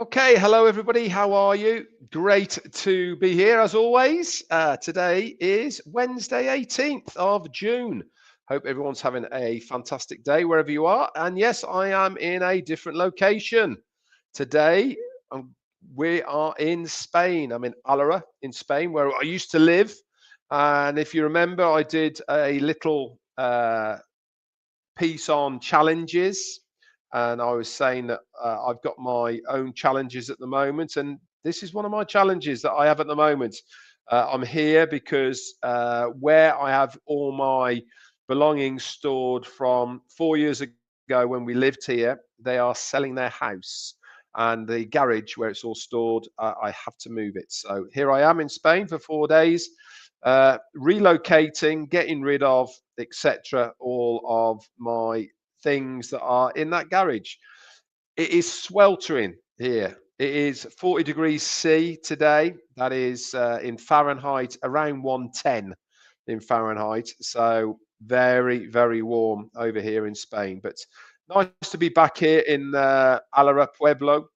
Okay, hello everybody. How are you? Great to be here as always. Today is Wednesday, 18th of June. Hope everyone's having a fantastic day wherever you are. And yes, I am in a different location today. um, we are in Spain. I'm in Alara in Spain, where I used to live. And if you remember, I did a little piece on challenges, and I was saying that I've got my own challenges at the moment, and this is one of my challenges that I have at the moment. I'm here because where I have all my belongings stored from 4 years ago when we lived here, they are selling their house. And the garage where it's all stored, I have to move it. So here I am in Spain for 4 days, relocating, getting rid of, etc., all of my things that are in that garage. It is sweltering here. It is 40 degrees C today. That is in Fahrenheit, around 110 in Fahrenheit. So very, very warm over here in Spain. But nice to be back here in Alara Pueblo.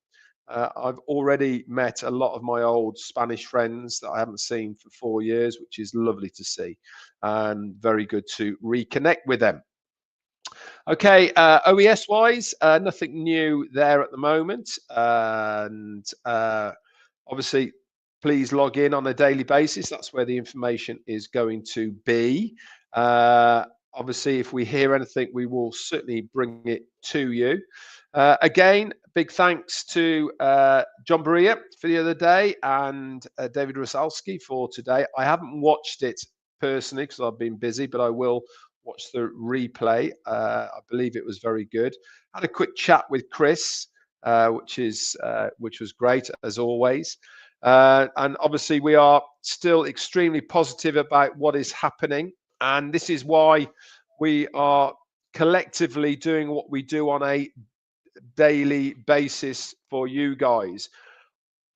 I've already met a lot of my old Spanish friends that I haven't seen for 4 years, which is lovely to see and very good to reconnect with them. Okay, OES wise, nothing new there at the moment. And obviously, please log in on a daily basis. That's where the information is going to be. Obviously, if we hear anything, we will certainly bring it to you. Again, big thanks to John Berea for the other day and David Rosalski for today. I haven't watched it personally because I've been busy, but I will watch the replay. I believe it was very good. Had a quick chat with Chris, which was great as always. And obviously, we are still extremely positive about what is happening, and this is why we are collectively doing what we do on a daily basis for you guys.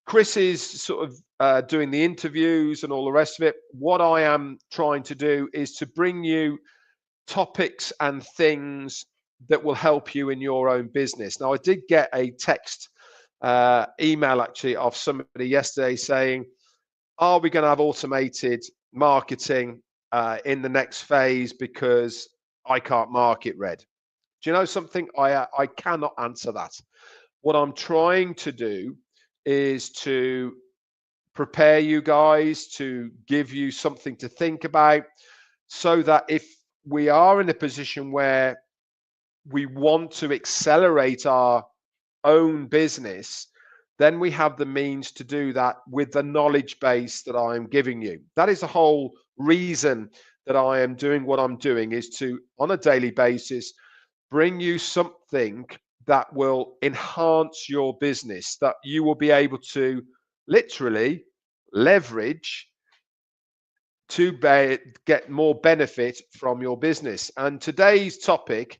Chris is sort of doing the interviews and all the rest of it. What I am trying to do is to bring you topics and things that will help you in your own business. Now, I did get a text email actually of somebody yesterday saying, are we going to have automated marketing in the next phase because I can't market red? Do you know something? I cannot answer that. What I'm trying to do is to prepare you guys, to give you something to think about, so that if we are in a position where we want to accelerate our own business, then we have the means to do that with the knowledge base that I am giving you. That is the whole reason that I am doing what I'm doing, is to, on a daily basis, bring you something that will enhance your business, that you will be able to literally leverage to get more benefit from your business. And today's topic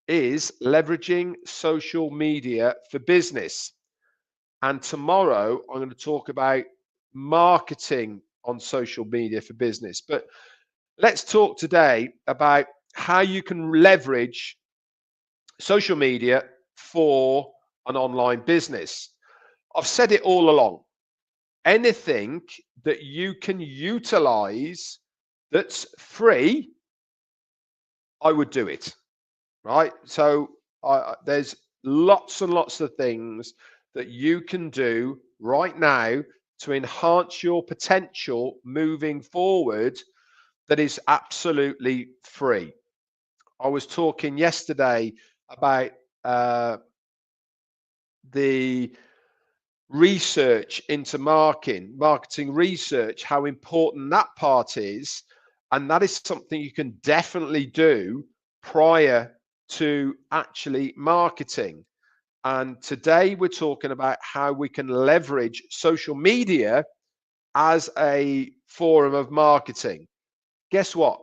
is leveraging social media for business. And tomorrow I'm going to talk about marketing on social media for business. But let's talk today about how you can leverage social media for an online business. I've said it all along. Anything that you can utilize that's free, I would do it. Right? So there's lots and lots of things that you can do right now to enhance your potential moving forward that is absolutely free. I was talking yesterday about the research into marketing research, how important that part is. And that is something you can definitely do prior to actually marketing. And today we're talking about how we can leverage social media as a forum of marketing. Guess what?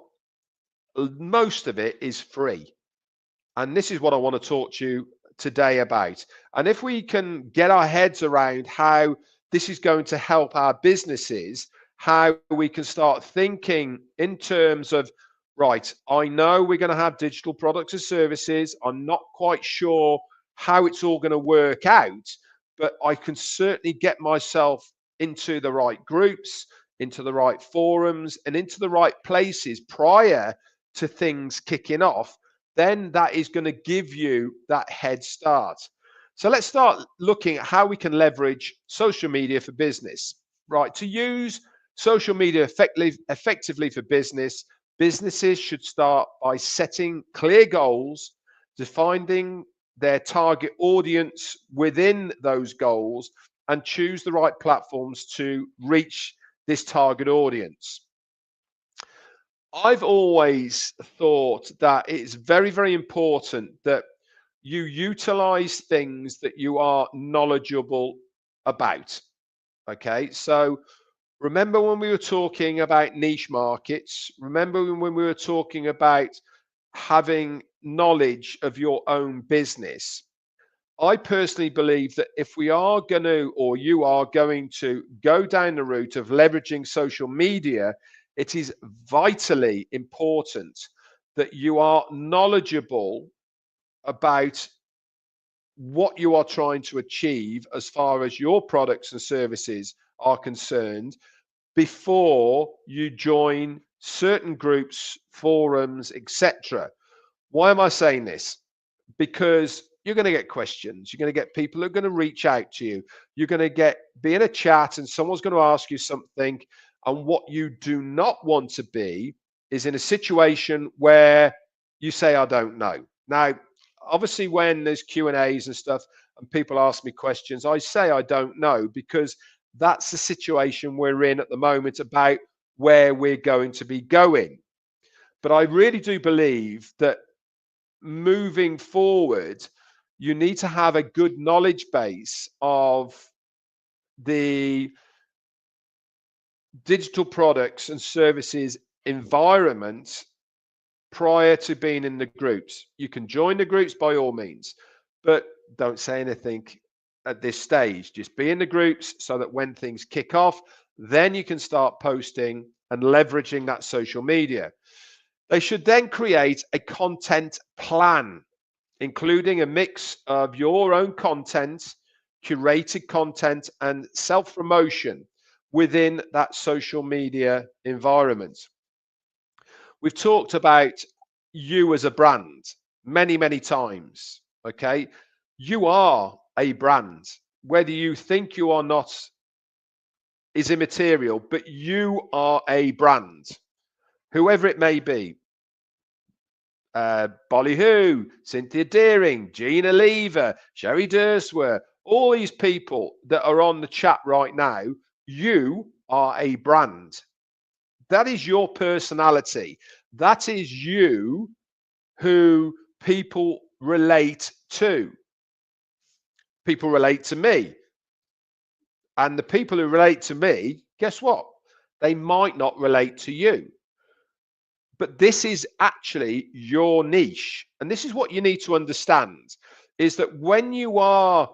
Most of it is free. And this is what I want to talk to you today about. And if we can get our heads around how this is going to help our businesses, how we can start thinking in terms of, right, I know we're going to have digital products and services. I'm not quite sure how it's all going to work out, but I can certainly get myself into the right groups, into the right forums, and into the right places prior to things kicking off, then that is going to give you that head start. So let's start looking at how we can leverage social media for business. Right, to use social media effectively for business, businesses should start by setting clear goals, defining their target audience within those goals, and choose the right platforms to reach this target audience. I've always thought that it's very, very important that you utilize things that you are knowledgeable about. Okay, so remember when we were talking about niche markets, remember when we were talking about having knowledge of your own business. I personally believe that if we are going to, or you are going to go down the route of leveraging social media, it is vitally important that you are knowledgeable about what you are trying to achieve as far as your products and services are concerned before you join certain groups, forums, etc. Why am I saying this? Because you're going to get questions. You're going to get people who are going to reach out to you. You're going to be in a chat and someone's going to ask you something. And what you do not want to be is in a situation where you say, I don't know. Now, obviously, when there's Q&As and stuff and people ask me questions, I say I don't know, because that's the situation we're in at the moment about where we're going to be going. But I really do believe that moving forward, you need to have a good knowledge base of the digital products and services environment prior to being in the groups. You can join the groups by all means, but don't say anything at this stage. Just be in the groups so that when things kick off, then you can start posting and leveraging that social media. They should then create a content plan, including a mix of your own content, curated content, and self promotion within that social media environment. We've talked about you as a brand many, many times. Okay. You are a brand. Whether you think you are not is immaterial, but you are a brand, whoever it may be. Bollyhoo, Cynthia Deering, Gina Lever, Sherry Dursworth, all these people that are on the chat right now, you are a brand. That is your personality. That is you who people relate to. People relate to me. And the people who relate to me, guess what? They might not relate to you. But this is actually your niche. And this is what you need to understand, is that when you are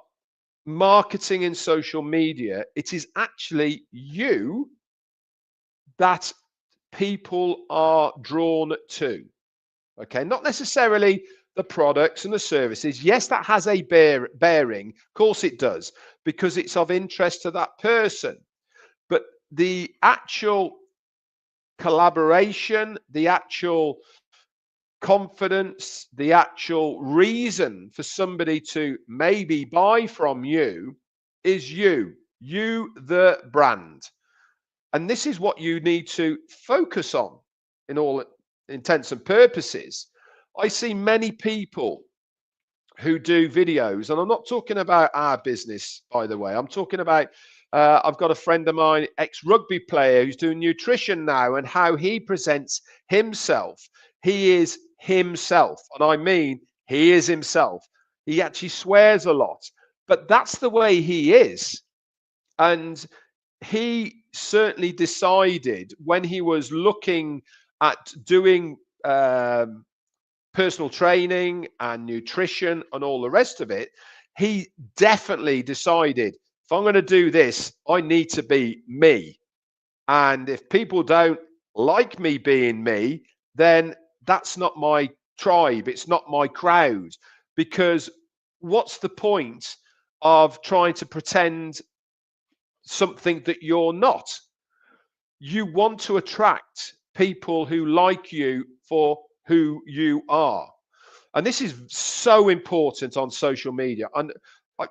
marketing in social media, it is actually you that people are drawn to. Okay, not necessarily the products and the services. Yes, that has a bearing. Of course it does, because it's of interest to that person. But the actual collaboration, the actual confidence, the actual reason for somebody to maybe buy from you is you, the brand. And this is what you need to focus on in all intents and purposes. I see many people who do videos, and I'm not talking about our business, by the way. I'm talking about, I've got a friend of mine, ex-rugby player, who's doing nutrition now, and how he presents himself. He is himself, and I mean he is himself. He actually swears a lot, but that's the way he is. And he certainly decided when he was looking at doing personal training and nutrition and all the rest of it, he definitely decided, if I'm going to do this, I need to be me. And if people don't like me being me, then that's not my tribe. It's not my crowd. Because what's the point of trying to pretend something that you're not. You want to attract people who like you for who you are. And this is so important on social media. And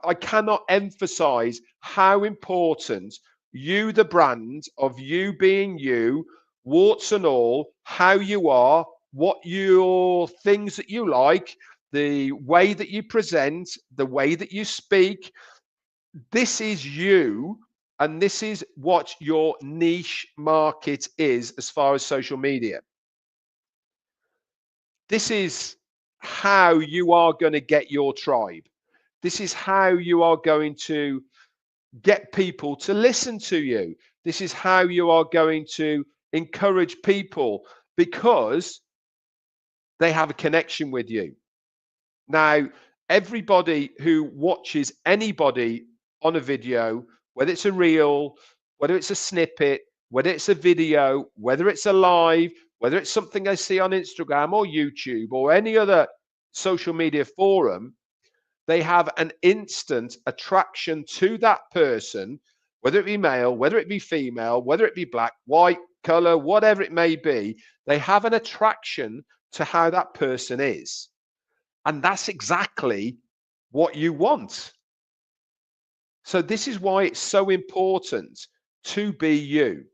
I cannot emphasize how important you, the brand of you being you, warts and all, how you are, what your things that you like, the way that you present, the way that you speak. This is you, and this is what your niche market is as far as social media. This is how you are going to get your tribe. This is how you are going to get people to listen to you. This is how you are going to encourage people because they have a connection with you. Now, everybody who watches anybody on a video, whether it's a reel, whether it's a snippet, whether it's a video, whether it's a live, whether it's something I see on Instagram or YouTube or any other social media forum, they have an instant attraction to that person, whether it be male, whether it be female, whether it be black, white, color, whatever it may be. They have an attraction to how that person is. And that's exactly what you want. So this is why it's so important to be you.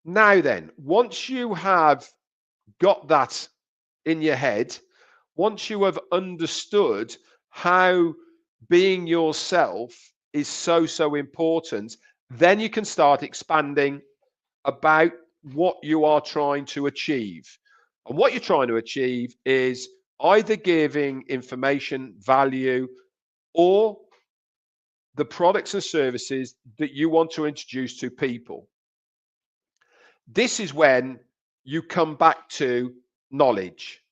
Now then, once you have got that in your head, once you have understood how being yourself is so important, then you can start expanding about what you are trying to achieve. And what you're trying to achieve is either giving information, value, or the products and services that you want to introduce to people. This is when you come back to knowledge.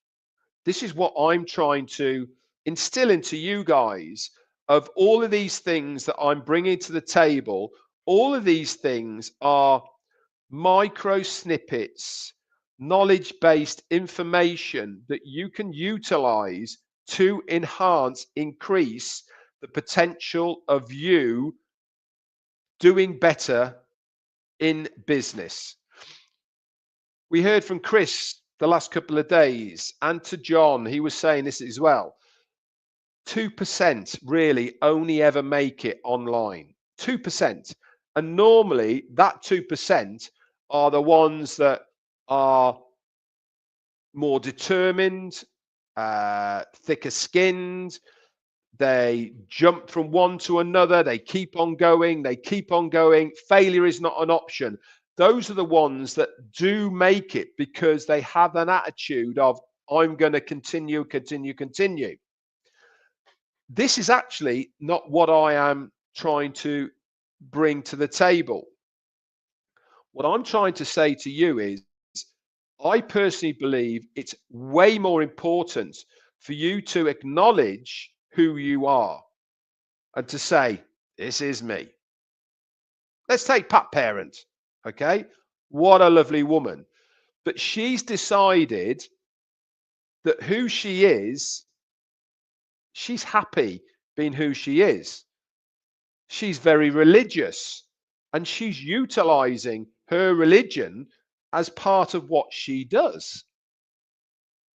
This is what I'm trying to instill into you guys of all of these things that I'm bringing to the table. All of these things are micro snippets, knowledge-based information that you can utilize to enhance, increase the potential of you doing better in business. We heard from Chris the last couple of days, and to John, he was saying this as well. 2% really only ever make it online. 2%. And normally that 2% are the ones that are more determined, thicker skinned. They jump from one to another. They keep on going. They keep on going. Failure is not an option. Those are the ones that do make it because they have an attitude of, I'm going to continue. This is actually not what I am trying to bring to the table. What I'm trying to say to you is, I personally believe it's way more important for you to acknowledge who you are and to say, this is me. Let's take Pat Parent. Okay. What a lovely woman. But she's decided that who she is, she's happy being who she is. She's very religious and she's utilizing her religion as part of what she does.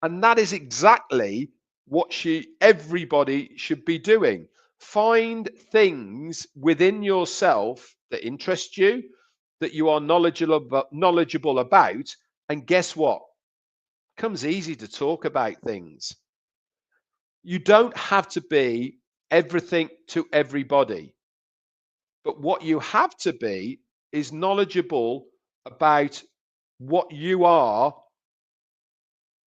And that is exactly what everybody should be doing. Find things within yourself that interest you, that you are knowledgeable about, and guess what? It becomes easy to talk about things. You don't have to be everything to everybody. But what you have to be is knowledgeable about what you are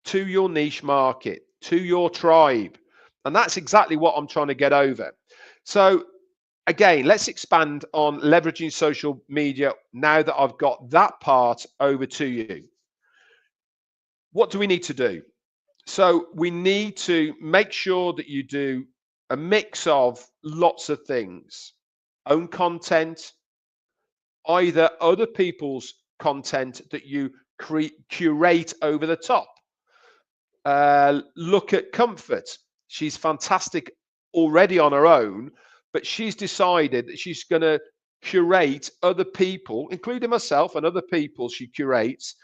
to your niche market, to your tribe. And that's exactly what I'm trying to get over. So again, let's expand on leveraging social media now that I've got that part over to you. What do we need to do? So we need to make sure that you do a mix of lots of things. Own content, either other people's content that you curate over the top. Look at Comfort. She's fantastic already on her own, but she's decided that she's going to curate other people, including myself and other people she curates,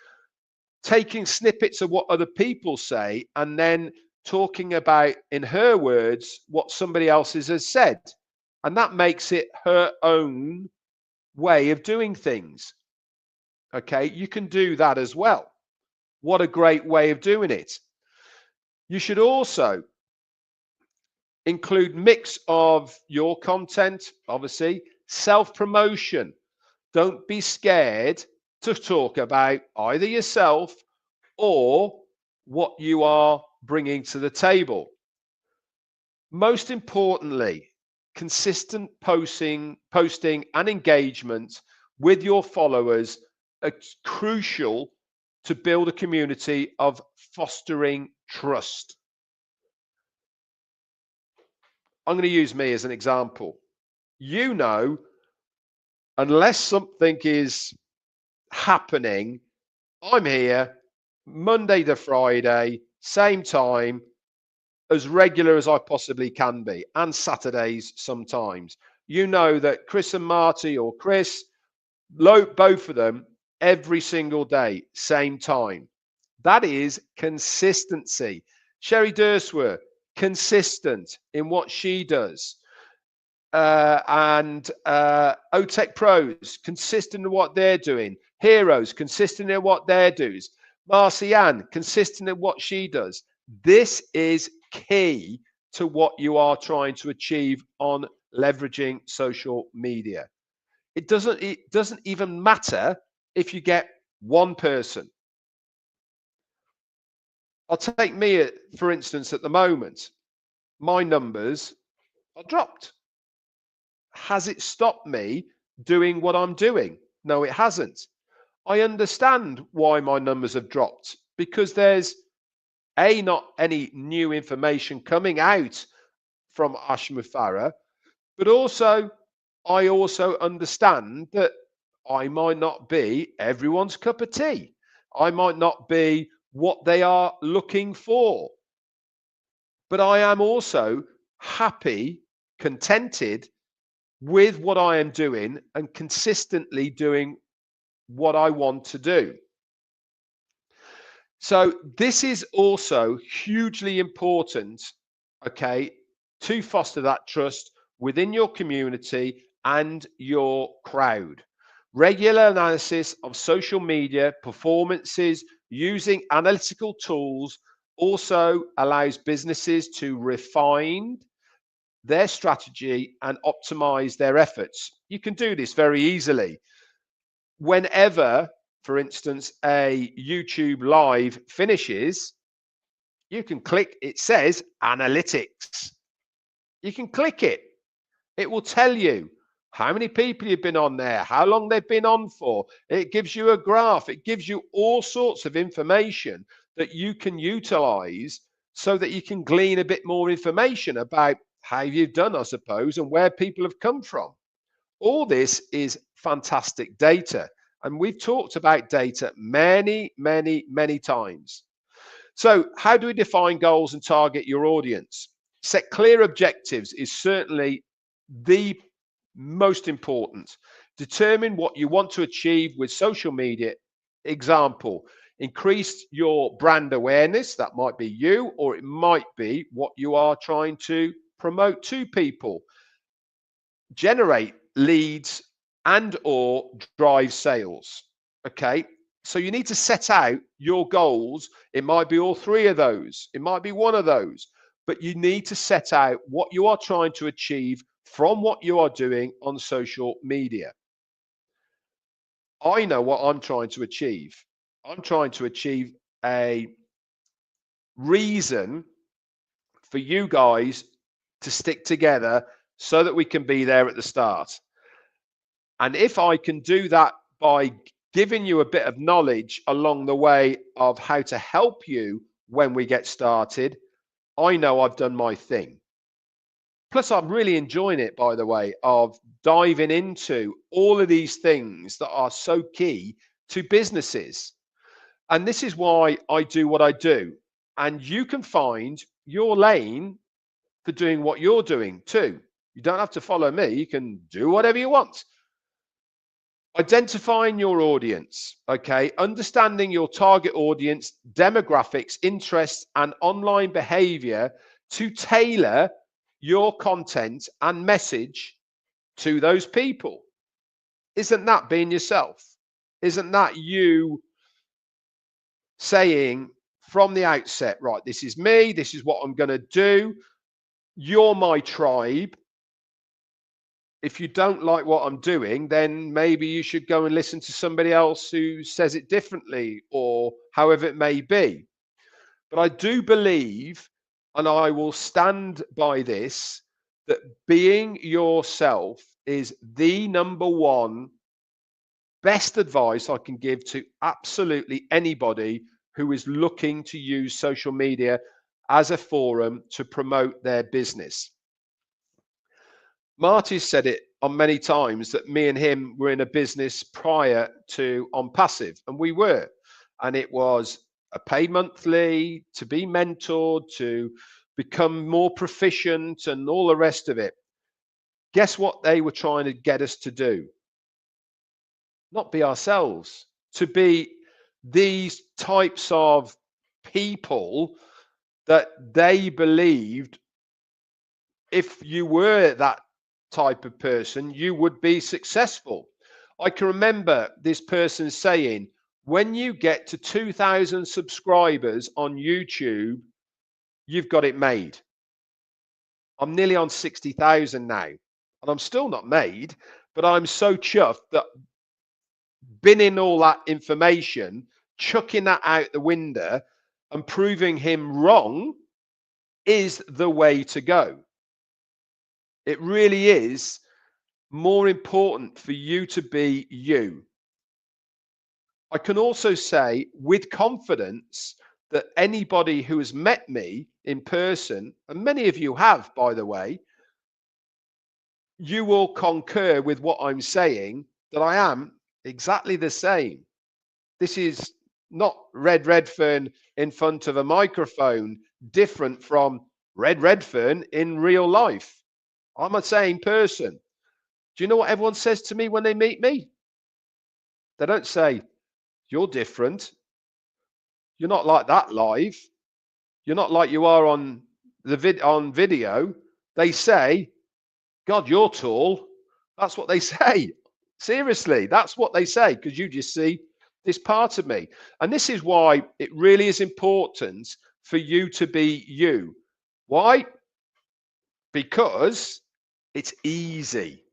taking snippets of what other people say and then talking about, in her words, what somebody else has said. And that makes it her own way of doing things. Okay, you can do that as well. What a great way of doing it. You should also include mix of your content, obviously, self-promotion. Don't be scared to talk about either yourself or what you are bringing to the table. Most importantly, consistent posting and engagement with your followers are crucial to build a community of fostering trust. I'm going to use me as an example. You know, unless something is happening, I'm here Monday to Friday, same time, as regular as I possibly can be, and Saturdays sometimes. You know that Chris and Marty, or Chris, both of them, every single day, same time. That is consistency. Sherry Dursworth, consistent in what she does. And OTEC Pros, consistent in what they're doing. Heroes, consistent in what they're doing. Marcianne, consistent in what she does. This is key to what you are trying to achieve on leveraging social media. It doesn't even matter if you get one person. I'll take me, for instance, at the moment. My numbers are dropped. Has it stopped me doing what I'm doing? No, it hasn't. I understand why my numbers have dropped, because there's not any new information coming out from Ashmufara, but also I also understand that I might not be everyone's cup of tea. I might not be what they are looking for. But I am also happy, contented with what I am doing and consistently doing what I want to do. So this is also hugely important, okay, to foster that trust within your community and your crowd. Regular analysis of social media performances using analytical tools also allows businesses to refine their strategy and optimize their efforts. You can do this very easily. Whenever, for instance, a YouTube live finishes, you can click, it says analytics. You can click it. It will tell you how many people you've been on there, how long they've been on for. It gives you a graph. It gives you all sorts of information that you can utilize so that you can glean a bit more information about how you've done, I suppose, and where people have come from. All this is fantastic data. And we've talked about data many, many, many times. So how do we define goals and target your audience? Set clear objectives is certainly the most important. Determine what you want to achieve with social media. Example, increase your brand awareness. That might be you, or it might be what you are trying to promote to people. Generate leads and or drive sales. Okay, so you need to set out your goals. It might be all three of those, it might be one of those, but you need to set out what you are trying to achieve from what you are doing on social media. I know what I'm trying to achieve. I'm trying to achieve a reason for you guys to stick together so that we can be there at the start. And if I can do that by giving you a bit of knowledge along the way of how to help you when we get started, I know I've done my thing. Plus, I'm really enjoying it, by the way, of diving into all of these things that are so key to businesses. And this is why I do what I do. And you can find your lane for doing what you're doing too. You don't have to follow me. You can do whatever you want. Identifying your audience, okay? Understanding your target audience, demographics, interests, and online behavior to tailor your content and message to those people. Isn't that being yourself? Isn't that you saying from the outset, right, this is me, this is what I'm going to do, you're my tribe. If you don't like what I'm doing, then maybe you should go and listen to somebody else who says it differently or however it may be. But I do believe, and I will stand by this, that being yourself is the number one best advice I can give to absolutely anybody who is looking to use social media as a forum to promote their business. Marty's said it on many times that me and him were in a business prior to On Passive, and we were. And it was a pay monthly, to be mentored, to become more proficient, and all the rest of it. Guess what they were trying to get us to do? Not be ourselves, to be these types of people that they believed if you were that type of person, you would be successful. I can remember this person saying, when you get to 2,000 subscribers on YouTube, you've got it made. I'm nearly on 60,000 now, and I'm still not made, but I'm so chuffed that binning all that information, chucking that out the window, and proving him wrong is the way to go. It really is more important for you to be you. I can also say with confidence that anybody who has met me in person, and many of you have, by the way, you will concur with what I'm saying, that I am exactly the same. This is not Redfern in front of a microphone, different from Redfern in real life. I'm the same person. Do you know what everyone says to me when they meet me? They don't say, you're different. You're not like that live. You're not like you are on on video. They say, God, you're tall. That's what they say. Seriously, that's what they say, because you just see this part of me. And this is why it really is important for you to be you. Why? Because it's easy.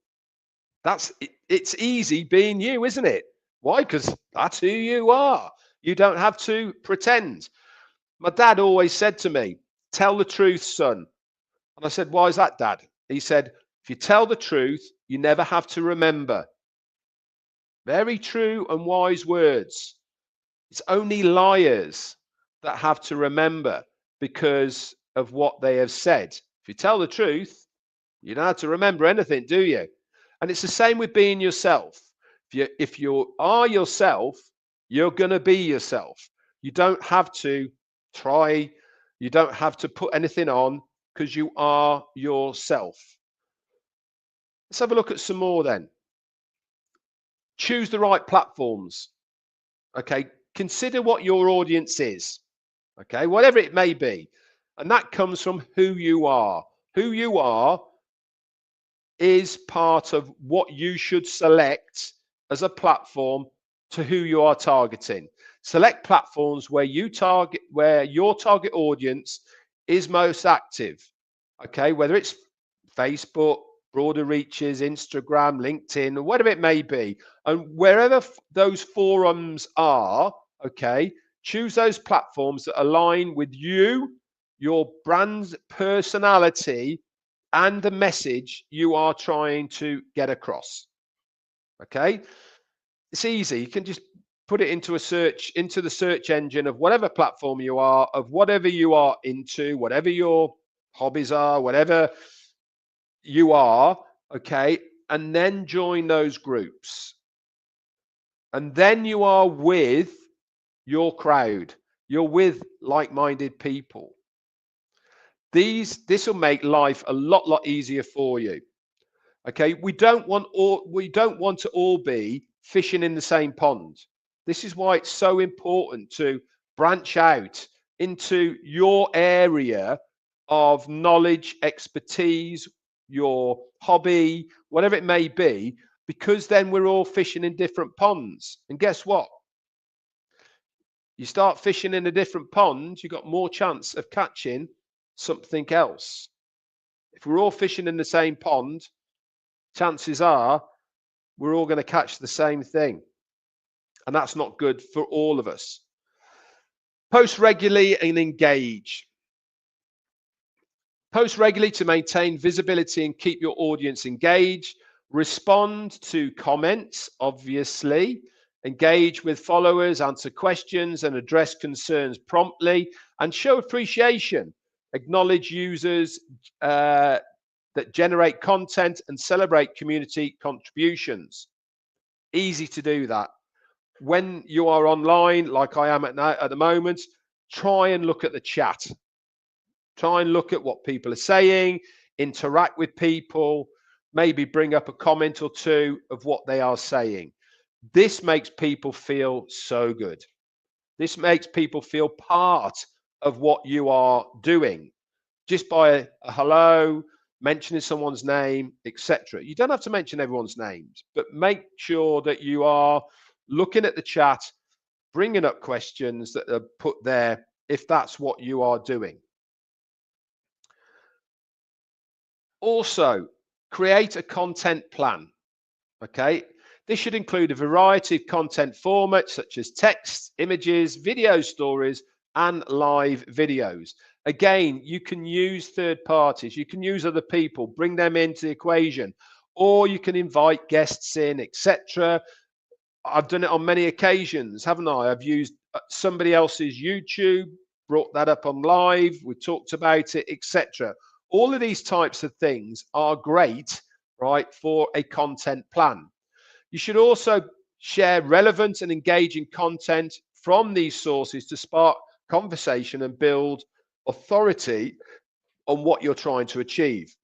It's easy being you, isn't it? Why? Because that's who you are. You don't have to pretend. My dad always said to me, tell the truth, son. And I said, why is that, Dad? He said, if you tell the truth, you never have to remember. Very true and wise words. It's only liars that have to remember because of what they have said. If you tell the truth, you don't have to remember anything, do you? And it's the same with being yourself. If you are yourself, you're going to be yourself. You don't have to try, you don't have to put anything on, because you are yourself. Let's have a look at some more then. Choose the right platforms. Okay, consider what your audience is. Okay, whatever it may be. And that comes from who you are. Who you are is part of what you should select as a platform to who you are targeting. Select platforms where your target audience is most active. Okay, whether it's Facebook, broader reaches, Instagram, LinkedIn, or whatever it may be. And wherever those forums are, okay, choose those platforms that align with you, your brand's personality, and the message you are trying to get across. Okay, it's easy. You can just put it into the search engine of whatever platform you are, of whatever you are into, whatever your hobbies are, whatever you are, okay, and then join those groups. And then you are with your crowd. You're with like-minded people. This will make life a lot easier for you. Okay, we don't want to all be fishing in the same pond. This is why it's so important to branch out into your area of knowledge, expertise, your hobby, whatever it may be, because then we're all fishing in different ponds. And guess what? You start fishing in a different pond, you've got more chance of catching something else. If we're all fishing in the same pond, chances are we're all going to catch the same thing. And that's not good for all of us. Post regularly and engage. Post regularly to maintain visibility and keep your audience engaged. Respond to comments, obviously. Engage with followers, answer questions, and address concerns promptly. And show appreciation. Acknowledge users that generate content and celebrate community contributions. Easy to do that. When you are online, like I am at the moment, try and look at the chat. Try and look at what people are saying, interact with people, maybe bring up a comment or two of what they are saying. This makes people feel so good. This makes people feel part of what you are doing. Just by a hello, mentioning someone's name, etc. You don't have to mention everyone's names, but make sure that you are looking at the chat, bringing up questions that are put there if that's what you are doing. Also, create a content plan. Okay, this should include a variety of content formats such as text, images, video stories, and live videos. Again, you can use third parties, you can use other people, bring them into the equation, or you can invite guests in, etc. I've done it on many occasions, haven't I? I've used somebody else's YouTube, brought that up on live, we talked about it, etc. All of these types of things are great, right, for a content plan. You should also share relevant and engaging content from these sources to spark conversation and build authority on what you're trying to achieve.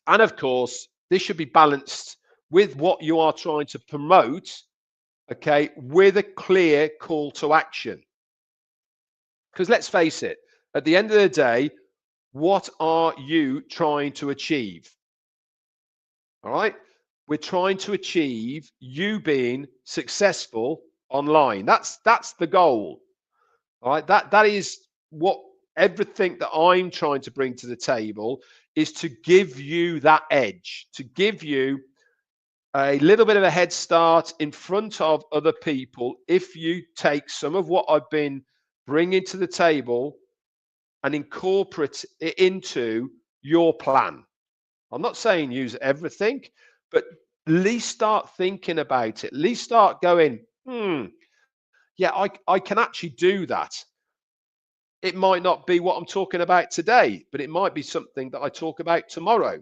And of course, this should be balanced with what you are trying to promote, okay, with a clear call to action. Because let's face it, at the end of the day, what are you trying to achieve? All right. We're trying to achieve you being successful online. That's the goal. All right. That is what everything that I'm trying to bring to the table is, to give you that edge, to give you a little bit of a head start in front of other people if you take some of what I've been bringing to the table and incorporate it into your plan. I'm not saying use everything, but at least start thinking about it. At least start going, yeah, I can actually do that. It might not be what I'm talking about today, but it might be something that I talk about tomorrow.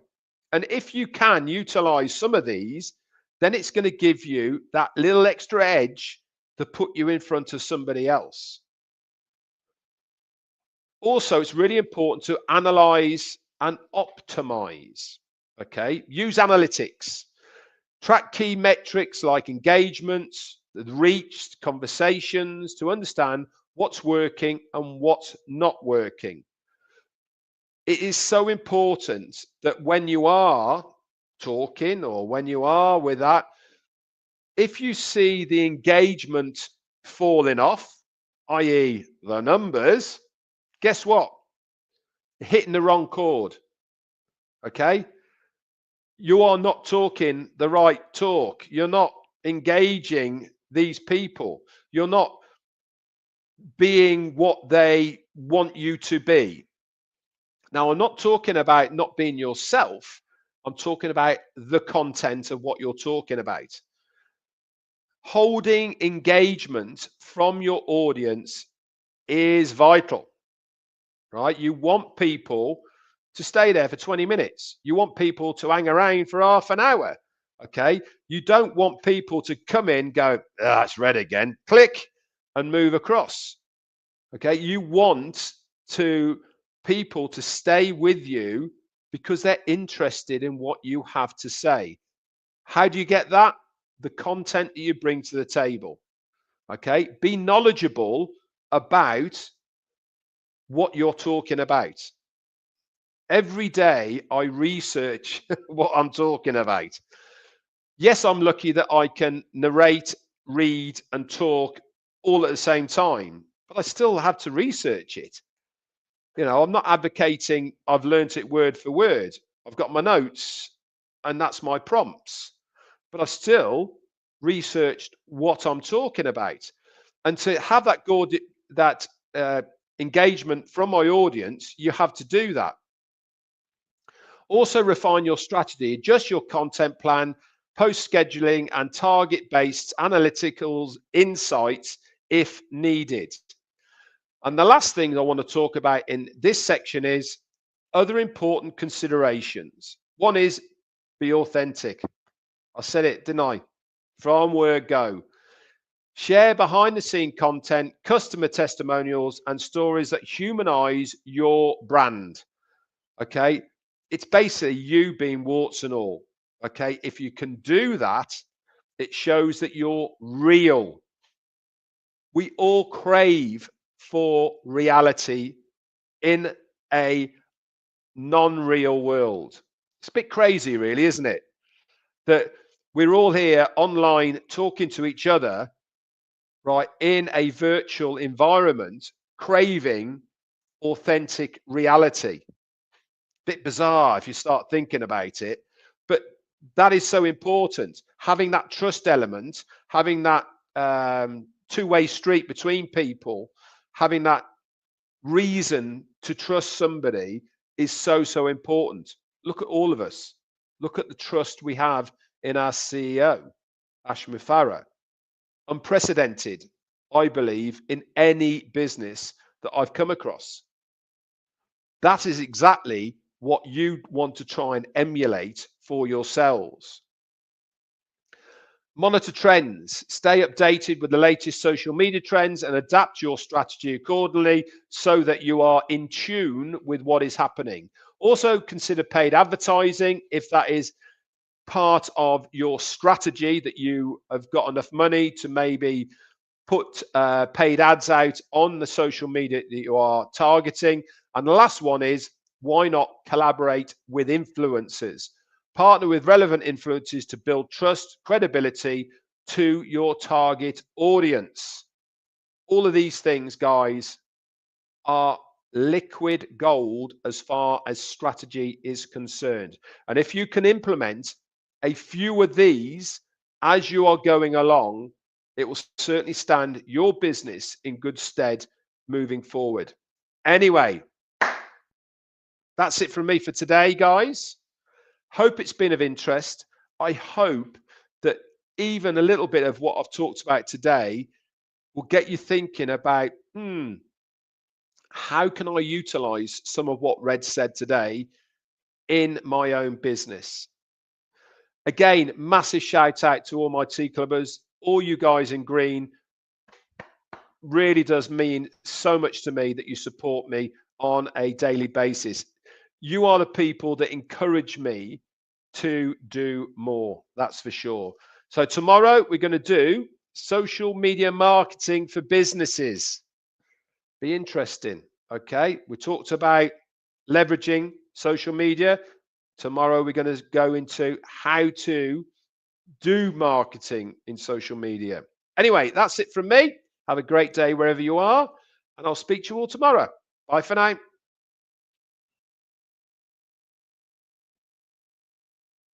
And if you can utilize some of these, then it's going to give you that little extra edge to put you in front of somebody else. Also, it's really important to analyze and optimize. Okay, use analytics. Track key metrics like engagements, the reach, conversations to understand what's working and what's not working. It is so important that when you are talking or when you are with that, if you see the engagement falling off, i.e., the numbers, guess what? Hitting the wrong chord. Okay? You are not talking the right talk. You're not engaging these people. You're not being what they want you to be. Now, I'm not talking about not being yourself. I'm talking about the content of what you're talking about. Holding engagement from your audience is vital, right? You want people to stay there for 20 minutes. You want people to hang around for half an hour. Okay. You don't want people to come in, go, it's red again, click and move across. Okay. You want to people to stay with you because they're interested in what you have to say. How do you get that? The content that you bring to the table. Okay, be knowledgeable about what you're talking about. Every day I research what I'm talking about. Yes, I'm lucky that I can narrate, read, and talk all at the same time, but I still have to research it. You know, I'm not advocating I've learnt it word for word. I've got my notes and that's my prompts, but I still researched what I'm talking about. And to have that engagement from my audience, you have to do that. Also refine your strategy, adjust your content plan, post scheduling, and target-based analytical insights if needed. And the last thing I want to talk about in this section is other important considerations. One is be authentic. I said it, didn't I? From word go. Share behind the scene content, customer testimonials, and stories that humanize your brand. Okay. It's basically you being warts and all. Okay. If you can do that, it shows that you're real. We all crave for reality in a non-real world. It's a bit crazy, really, isn't it? That we're all here online talking to each other, right, in a virtual environment, craving authentic reality. Bit bizarre if you start thinking about it, but that is so important. Having that trust element, having that two-way street between people, having that reason to trust somebody is so important. Look at all of us. Look at the trust we have in our CEO, Ashmi Farah. Unprecedented, I believe, in any business that I've come across. That is exactly what you want to try and emulate for yourselves. Monitor trends, stay updated with the latest social media trends and adapt your strategy accordingly so that you are in tune with what is happening. Also consider paid advertising if that is part of your strategy, that you have got enough money to maybe put paid ads out on the social media that you are targeting. And the last one is, why not collaborate with influencers? Partner with relevant influencers to build trust, credibility to your target audience. All of these things, guys, are liquid gold as far as strategy is concerned. And if you can implement a few of these as you are going along, it will certainly stand your business in good stead moving forward. Anyway, that's it from me for today, guys. Hope it's been of interest. I hope that even a little bit of what I've talked about today will get you thinking about, how can I utilize some of what Red said today in my own business? Again, massive shout out to all my tea clubbers, all you guys in green. Really does mean so much to me that you support me on a daily basis. You are the people that encourage me to do more, that's for sure. So tomorrow we're going to do social media marketing for businesses. Be interesting. Okay, we talked about leveraging social media. Tomorrow we're going to go into how to do marketing in social media. Anyway, that's it from me. Have a great day wherever you are, and I'll speak to you all tomorrow. Bye for now.